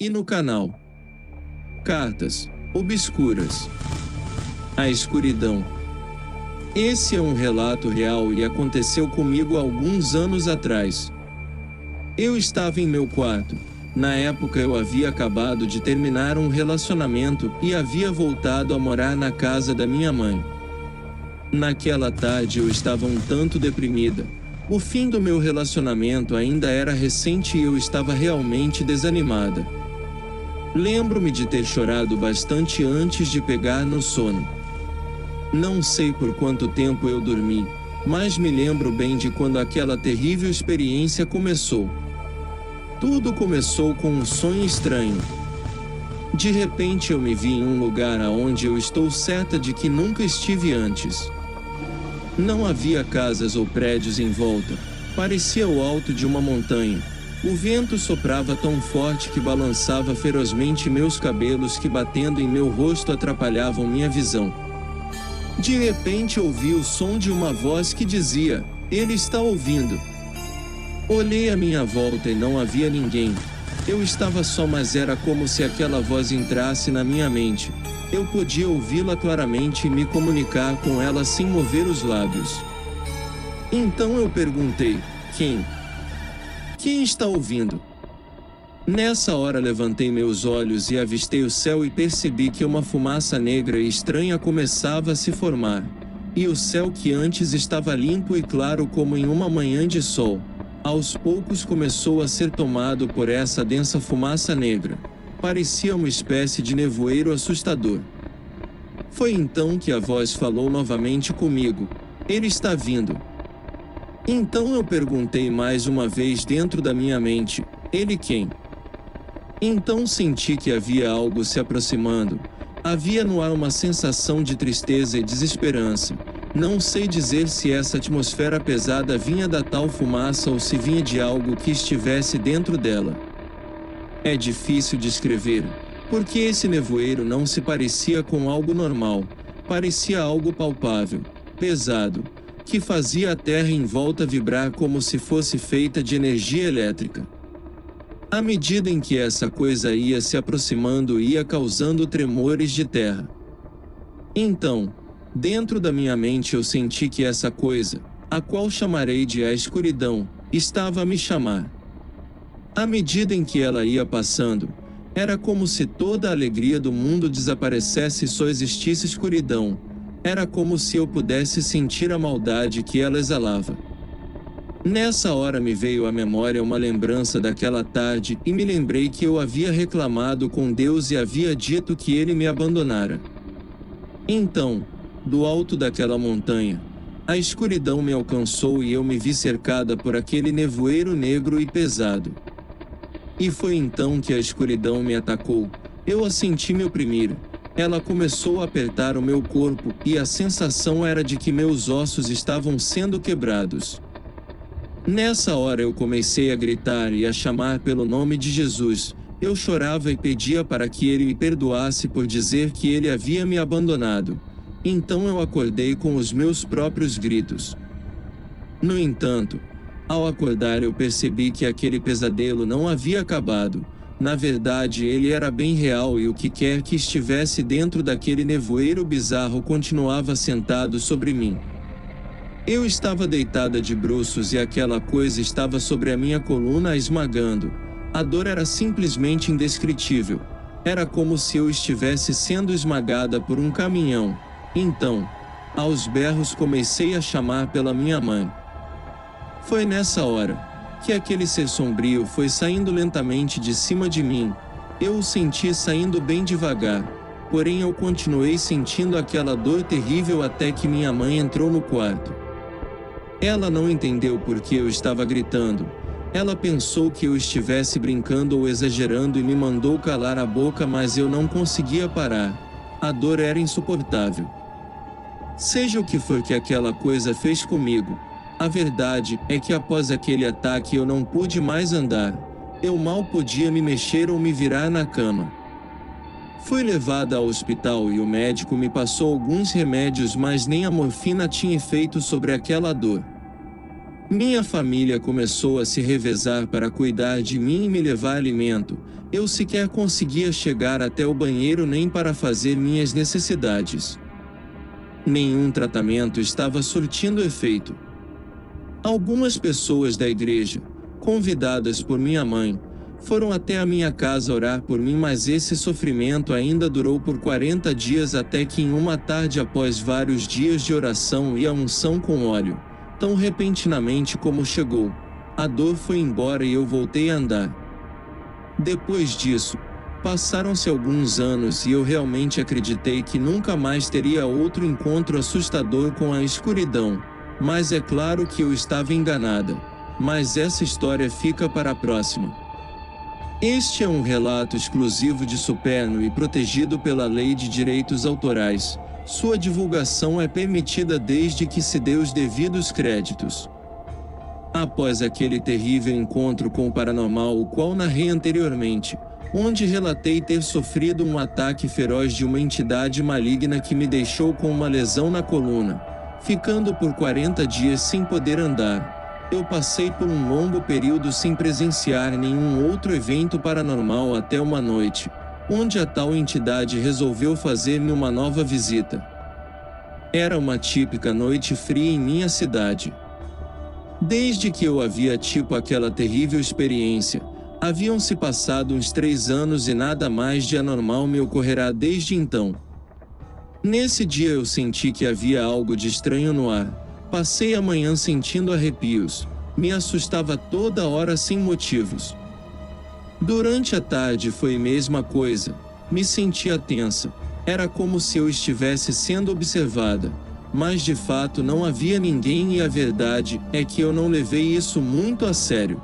E no canal Cartas Obscuras. A escuridão. Esse é um relato real e aconteceu comigo há alguns anos atrás. Eu estava em meu quarto. Na época eu havia acabado de terminar um relacionamento e havia voltado a morar na casa da minha mãe. Naquela tarde eu estava um tanto deprimida. O fim do meu relacionamento ainda era recente e eu estava realmente desanimada. Lembro-me de ter chorado bastante antes de pegar no sono. Não sei por quanto tempo eu dormi, mas me lembro bem de quando aquela terrível experiência começou. Tudo começou com um sonho estranho. De repente eu me vi em um lugar aonde eu estou certa de que nunca estive antes. Não havia casas ou prédios em volta, parecia o alto de uma montanha. O vento soprava tão forte que balançava ferozmente meus cabelos que batendo em meu rosto atrapalhavam minha visão. De repente ouvi o som de uma voz que dizia: "Ele está ouvindo." Olhei à minha volta e não havia ninguém. Eu estava só, mas era como se aquela voz entrasse na minha mente. Eu podia ouvi-la claramente e me comunicar com ela sem mover os lábios. Então eu perguntei: "Quem? Quem está ouvindo?" Nessa hora levantei meus olhos e avistei o céu e percebi que uma fumaça negra e estranha começava a se formar. E o céu, que antes estava limpo e claro como em uma manhã de sol, aos poucos começou a ser tomado por essa densa fumaça negra. Parecia uma espécie de nevoeiro assustador. Foi então que a voz falou novamente comigo: "Ele está vindo." Então eu perguntei mais uma vez dentro da minha mente: "Ele quem?" Então senti que havia algo se aproximando. Havia no ar uma sensação de tristeza e desesperança. Não sei dizer se essa atmosfera pesada vinha da tal fumaça ou se vinha de algo que estivesse dentro dela. É difícil descrever, porque esse nevoeiro não se parecia com algo normal. Parecia algo palpável, pesado, que fazia a terra em volta vibrar como se fosse feita de energia elétrica. À medida em que essa coisa ia se aproximando, ia causando tremores de terra. Então, dentro da minha mente eu senti que essa coisa, a qual chamarei de a escuridão, estava a me chamar. À medida em que ela ia passando, era como se toda a alegria do mundo desaparecesse e só existisse escuridão. Era como se eu pudesse sentir a maldade que ela exalava. Nessa hora me veio à memória uma lembrança daquela tarde e me lembrei que eu havia reclamado com Deus e havia dito que ele me abandonara. Então, do alto daquela montanha, a escuridão me alcançou e eu me vi cercada por aquele nevoeiro negro e pesado. E foi então que a escuridão me atacou. Eu a senti me oprimir. Ela começou a apertar o meu corpo e a sensação era de que meus ossos estavam sendo quebrados. Nessa hora eu comecei a gritar e a chamar pelo nome de Jesus. Eu chorava e pedia para que ele me perdoasse por dizer que ele havia me abandonado. Então eu acordei com os meus próprios gritos. No entanto, ao acordar eu percebi que aquele pesadelo não havia acabado. Na verdade ele era bem real e o que quer que estivesse dentro daquele nevoeiro bizarro continuava sentado sobre mim. Eu estava deitada de bruços e aquela coisa estava sobre a minha coluna a esmagando. A dor era simplesmente indescritível. Era como se eu estivesse sendo esmagada por um caminhão. Então, aos berros comecei a chamar pela minha mãe. Foi nessa hora que aquele ser sombrio foi saindo lentamente de cima de mim. Eu o senti saindo bem devagar, porém eu continuei sentindo aquela dor terrível até que minha mãe entrou no quarto. Ela não entendeu por que eu estava gritando. Ela pensou que eu estivesse brincando ou exagerando e me mandou calar a boca, mas eu não conseguia parar. A dor era insuportável. Seja o que for que aquela coisa fez comigo, a verdade é que após aquele ataque eu não pude mais andar. Eu mal podia me mexer ou me virar na cama. Fui levada ao hospital e o médico me passou alguns remédios, mas nem a morfina tinha efeito sobre aquela dor. Minha família começou a se revezar para cuidar de mim e me levar alimento. Eu sequer conseguia chegar até o banheiro nem para fazer minhas necessidades. Nenhum tratamento estava surtindo efeito. Algumas pessoas da igreja, convidadas por minha mãe, foram até a minha casa orar por mim, mas esse sofrimento ainda durou por 40 dias até que em uma tarde, após vários dias de oração e a unção com óleo, tão repentinamente como chegou, a dor foi embora e eu voltei a andar. Depois disso, passaram-se alguns anos e eu realmente acreditei que nunca mais teria outro encontro assustador com a escuridão, mas é claro que eu estava enganada. Mas essa história fica para a próxima. Este é um relato exclusivo de Superno e protegido pela Lei de Direitos Autorais. Sua divulgação é permitida desde que se dê os devidos créditos. Após aquele terrível encontro com o paranormal, o qual narrei anteriormente, onde relatei ter sofrido um ataque feroz de uma entidade maligna que me deixou com uma lesão na coluna, ficando por 40 dias sem poder andar, eu passei por um longo período sem presenciar nenhum outro evento paranormal até uma noite, onde a tal entidade resolveu fazer-me uma nova visita. Era uma típica noite fria em minha cidade. Desde que eu havia tido aquela terrível experiência, haviam-se passado uns 3 anos e nada mais de anormal me ocorrerá desde então. Nesse dia eu senti que havia algo de estranho no ar. Passei a manhã sentindo arrepios. Me assustava toda hora sem motivos. Durante a tarde foi a mesma coisa. Me sentia tensa. Era como se eu estivesse sendo observada. Mas de fato não havia ninguém e a verdade é que eu não levei isso muito a sério.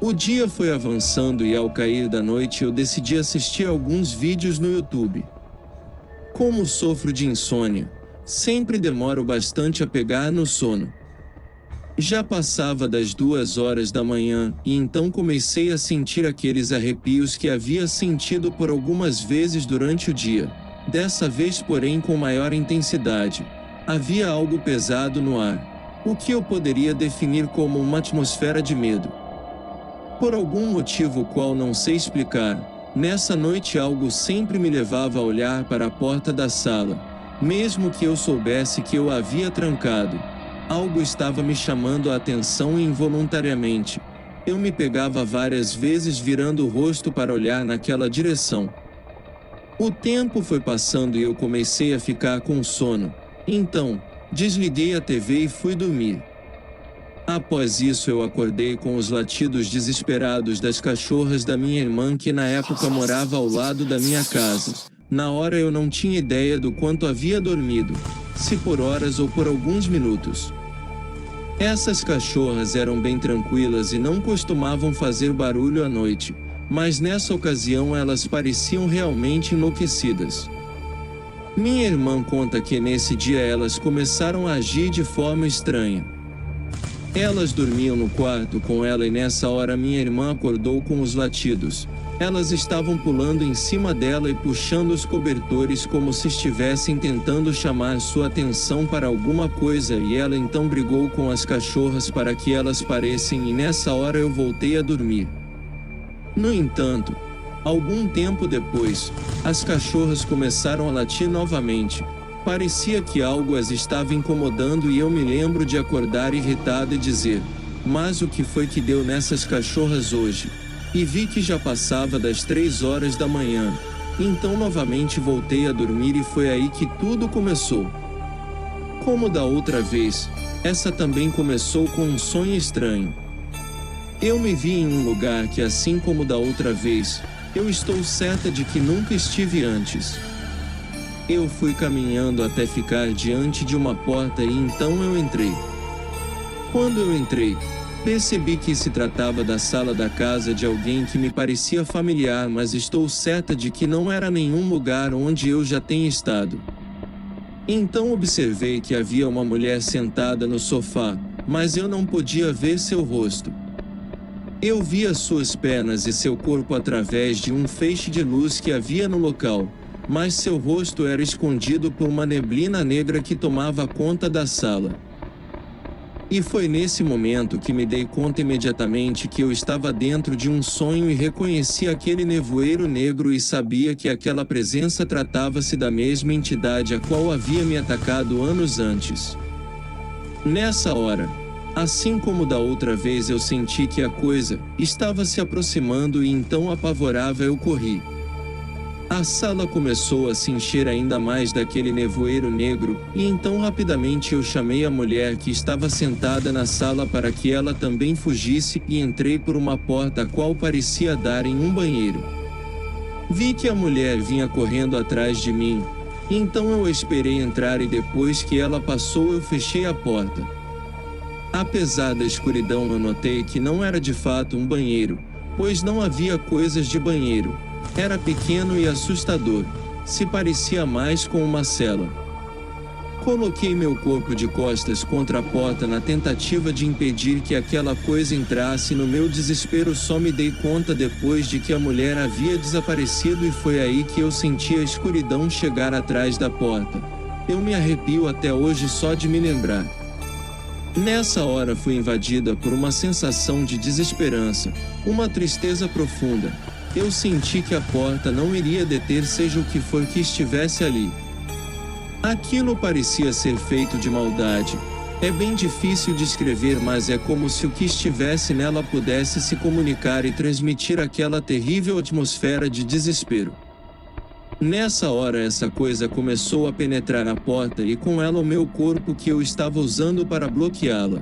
O dia foi avançando e ao cair da noite eu decidi assistir alguns vídeos no YouTube. Como sofro de insônia, sempre demoro bastante a pegar no sono. Já passava das 2 horas da manhã e então comecei a sentir aqueles arrepios que havia sentido por algumas vezes durante o dia. Dessa vez, porém, com maior intensidade. Havia algo pesado no ar, o que eu poderia definir como uma atmosfera de medo. Por algum motivo qual não sei explicar, nessa noite algo sempre me levava a olhar para a porta da sala, mesmo que eu soubesse que eu a havia trancado. Algo estava me chamando a atenção e involuntariamente, eu me pegava várias vezes virando o rosto para olhar naquela direção. O tempo foi passando e eu comecei a ficar com sono. Então, desliguei a TV e fui dormir. Após isso eu acordei com os latidos desesperados das cachorras da minha irmã que na época morava ao lado da minha casa. Na hora eu não tinha ideia do quanto havia dormido, se por horas ou por alguns minutos. Essas cachorras eram bem tranquilas e não costumavam fazer barulho à noite, mas nessa ocasião elas pareciam realmente enlouquecidas. Minha irmã conta que nesse dia elas começaram a agir de forma estranha. Elas dormiam no quarto com ela e nessa hora minha irmã acordou com os latidos. Elas estavam pulando em cima dela e puxando os cobertores como se estivessem tentando chamar sua atenção para alguma coisa e ela então brigou com as cachorras para que elas paressem e nessa hora eu voltei a dormir. No entanto, algum tempo depois, as cachorras começaram a latir novamente. Parecia que algo as estava incomodando e eu me lembro de acordar irritado e dizer: mas o que foi que deu nessas cachorras hoje? E vi que já passava das 3 horas da manhã. Então novamente voltei a dormir e foi aí que tudo começou. Como da outra vez, essa também começou com um sonho estranho. Eu me vi em um lugar que, assim como da outra vez, eu estou certa de que nunca estive antes. Eu fui caminhando até ficar diante de uma porta e então eu entrei. Quando eu entrei, percebi que se tratava da sala da casa de alguém que me parecia familiar, mas estou certa de que não era nenhum lugar onde eu já tenha estado. Então observei que havia uma mulher sentada no sofá, mas eu não podia ver seu rosto. Eu via suas pernas e seu corpo através de um feixe de luz que havia no local, mas seu rosto era escondido por uma neblina negra que tomava conta da sala. E foi nesse momento que me dei conta imediatamente que eu estava dentro de um sonho e reconheci aquele nevoeiro negro e sabia que aquela presença tratava-se da mesma entidade a qual havia me atacado anos antes. Nessa hora, assim como da outra vez, eu senti que a coisa estava se aproximando e então apavorada eu corri. A sala começou a se encher ainda mais daquele nevoeiro negro, e então rapidamente eu chamei a mulher que estava sentada na sala para que ela também fugisse e entrei por uma porta a qual parecia dar em um banheiro. Vi que a mulher vinha correndo atrás de mim, então eu a esperei entrar e depois que ela passou eu fechei a porta. Apesar da escuridão eu notei que não era de fato um banheiro, pois não havia coisas de banheiro. Era pequeno e assustador, se parecia mais com uma cela. Coloquei meu corpo de costas contra a porta na tentativa de impedir que aquela coisa entrasse. No meu desespero só me dei conta depois de que a mulher havia desaparecido e foi aí que eu senti a escuridão chegar atrás da porta. Eu me arrepio até hoje só de me lembrar. Nessa hora fui invadida por uma sensação de desesperança, uma tristeza profunda. Eu senti que a porta não iria deter seja o que for que estivesse ali. Aquilo parecia ser feito de maldade. É bem difícil descrever, mas é como se o que estivesse nela pudesse se comunicar e transmitir aquela terrível atmosfera de desespero. Nessa hora essa coisa começou a penetrar a porta e com ela o meu corpo que eu estava usando para bloqueá-la.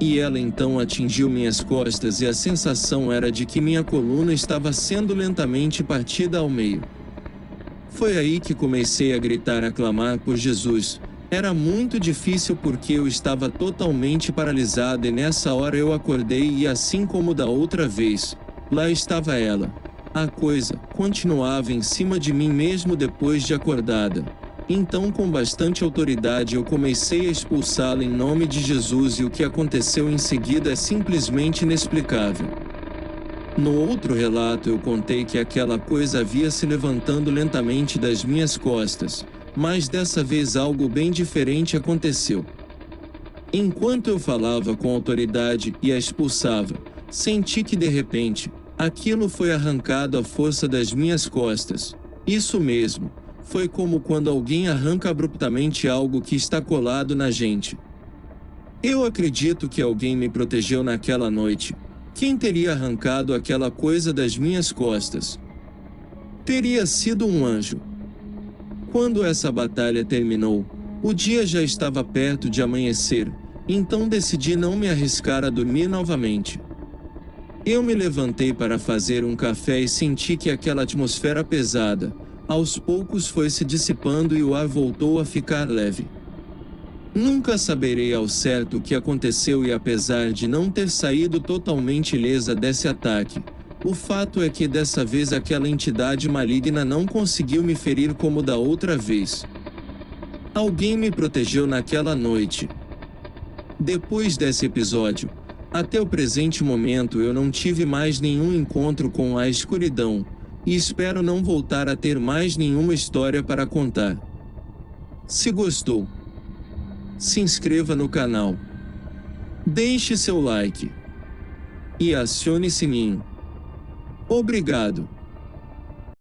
E ela então atingiu minhas costas e a sensação era de que minha coluna estava sendo lentamente partida ao meio. Foi aí que comecei a gritar, a clamar por Jesus. Era muito difícil porque eu estava totalmente paralisado e nessa hora eu acordei e assim como da outra vez, lá estava ela. A coisa continuava em cima de mim mesmo depois de acordada. Então com bastante autoridade eu comecei a expulsá-la em nome de Jesus e o que aconteceu em seguida é simplesmente inexplicável. No outro relato eu contei que aquela coisa havia se levantando lentamente das minhas costas, mas dessa vez algo bem diferente aconteceu. Enquanto eu falava com autoridade e a expulsava, senti que de repente, aquilo foi arrancado à força das minhas costas. Isso mesmo. Foi como quando alguém arranca abruptamente algo que está colado na gente. Eu acredito que alguém me protegeu naquela noite. Quem teria arrancado aquela coisa das minhas costas? Teria sido um anjo. Quando essa batalha terminou, o dia já estava perto de amanhecer, então decidi não me arriscar a dormir novamente. Eu me levantei para fazer um café e senti que aquela atmosfera pesada, aos poucos foi se dissipando e o ar voltou a ficar leve. Nunca saberei ao certo o que aconteceu e apesar de não ter saído totalmente ilesa desse ataque, o fato é que dessa vez aquela entidade maligna não conseguiu me ferir como da outra vez. Alguém me protegeu naquela noite. Depois desse episódio, até o presente momento eu não tive mais nenhum encontro com a escuridão, e espero não voltar a ter mais nenhuma história para contar. Se gostou, se inscreva no canal, deixe seu like e acione o sininho. Obrigado.